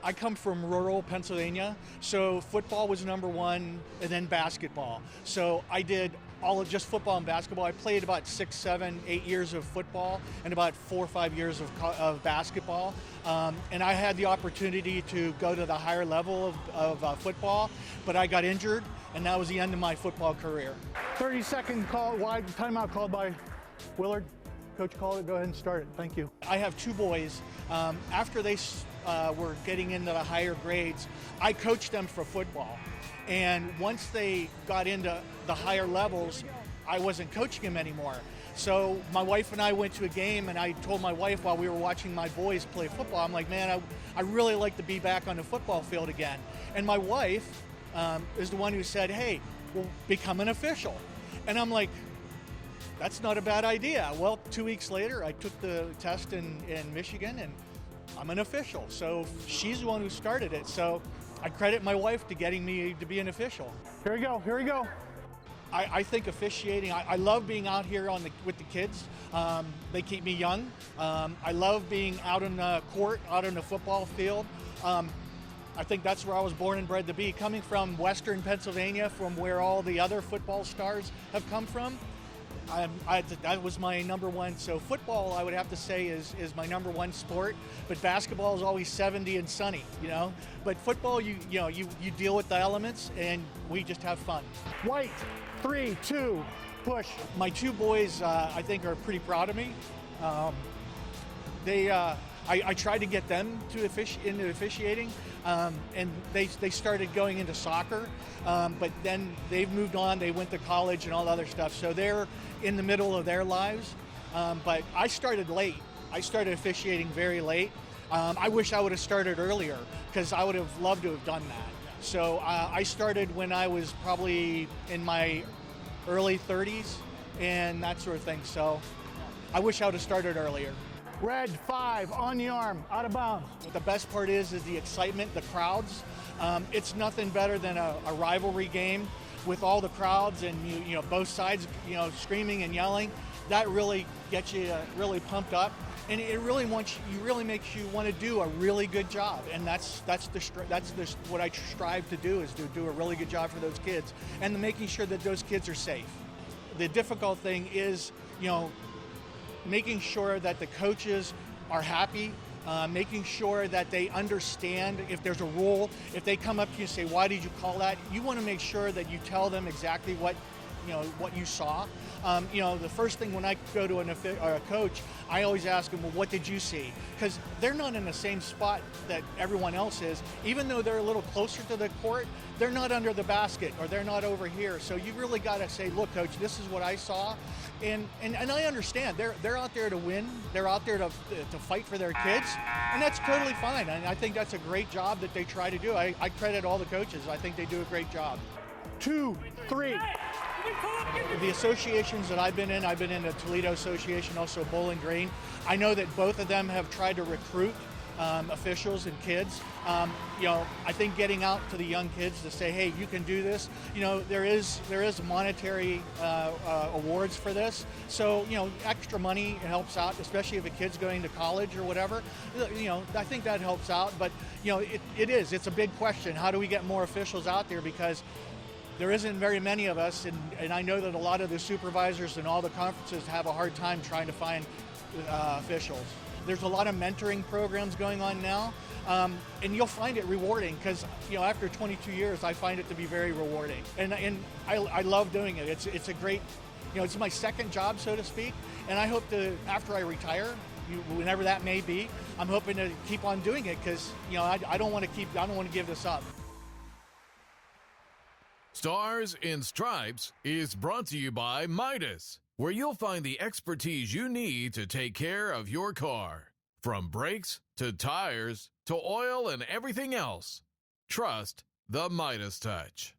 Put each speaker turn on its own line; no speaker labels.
I come from rural Pennsylvania, so football was number one, and then basketball. So I did all of just football and basketball. I played about 6, 7, 8 years of football and about 4 or 5 years of basketball. And I had the opportunity to go to the higher level of football, but I got injured, and that was the end of my football career.
30-second call, wide timeout called by Willard. Coach, call it. Go ahead and start it. Thank you.
I have 2 boys. After they were getting into the higher grades, I coached them for football. And once they got into the higher levels, I wasn't coaching them anymore. So my wife and I went to a game, and I told my wife while we were watching my boys play football, I'm like, man, I really like to be back on the football field again. And my wife is the one who said, hey, well, become an official. And I'm like, that's not a bad idea. Well, 2 weeks later, I took the test in Michigan, and I'm an official. So she's the one who started it. So I credit my wife to getting me to be an official.
Here we go. Here we go.
I think officiating, I love being out here with the kids. They keep me young. I love being out on the court, out on the football field. I think that's where I was born and bred to be. Coming from Western Pennsylvania, from where all the other football stars have come from, that was my number one. So football, I would have to say, is my number one sport. But basketball is always 70 and sunny, you know. But football, you deal with the elements, and we just have fun.
White, 3, 2, push.
My 2 boys, I think, are pretty proud of me. I tried to get them to into officiating, and they started going into soccer, but then they've moved on. They went to college and all other stuff, so they're in the middle of their lives. But I started late. I started officiating very late. I wish I would have started earlier, because I would have loved to have done that. So I started when I was probably in my early 30s and that sort of thing. So I wish I would have started earlier.
Red, 5, on the arm, out of bounds.
The best part is the excitement, the crowds. It's nothing better than a rivalry game with all the crowds and you know both sides screaming and yelling. That really gets you really pumped up, and it really makes you want to do a really good job. And that's what I strive to do, is to do a really good job for those kids and making sure that those kids are safe. The difficult thing is making sure that the coaches are happy, making sure that they understand if there's a rule. If they come up to you and say, why did you call that? You want to make sure that you tell them exactly what you saw. The first thing when I go to a coach, I always ask them, well, what did you see? Because they're not in the same spot that everyone else is. Even though they're a little closer to the court, they're not under the basket, or they're not over here. So you really got to say, look, coach, this is what I saw. And I understand they're out there to win. They're out there to fight for their kids, and that's totally fine. And I think that's a great job that they try to do. I credit all the coaches. I think they do a great job.
2, 3.
The associations that I've been in the Toledo Association, also Bowling Green. I know that both of them have tried to recruit officials and kids. I think getting out to the young kids to say, hey, you can do this. There is monetary awards for this. So, extra money helps out, especially if a kid's going to college or whatever. I think that helps out. But, it's a big question. How do we get more officials out there? Because there isn't very many of us, and I know that a lot of the supervisors and all the conferences have a hard time trying to find officials. There's a lot of mentoring programs going on now, and you'll find it rewarding, because after 22 years, I find it to be very rewarding, and I love doing it. It's a great, it's my second job, so to speak, and I hope to, after I retire, whenever that may be, I'm hoping to keep on doing it, because I don't want to give this up.
Stars in Stripes is brought to you by Midas, where you'll find the expertise you need to take care of your car. From brakes to tires to oil and everything else, trust the Midas touch.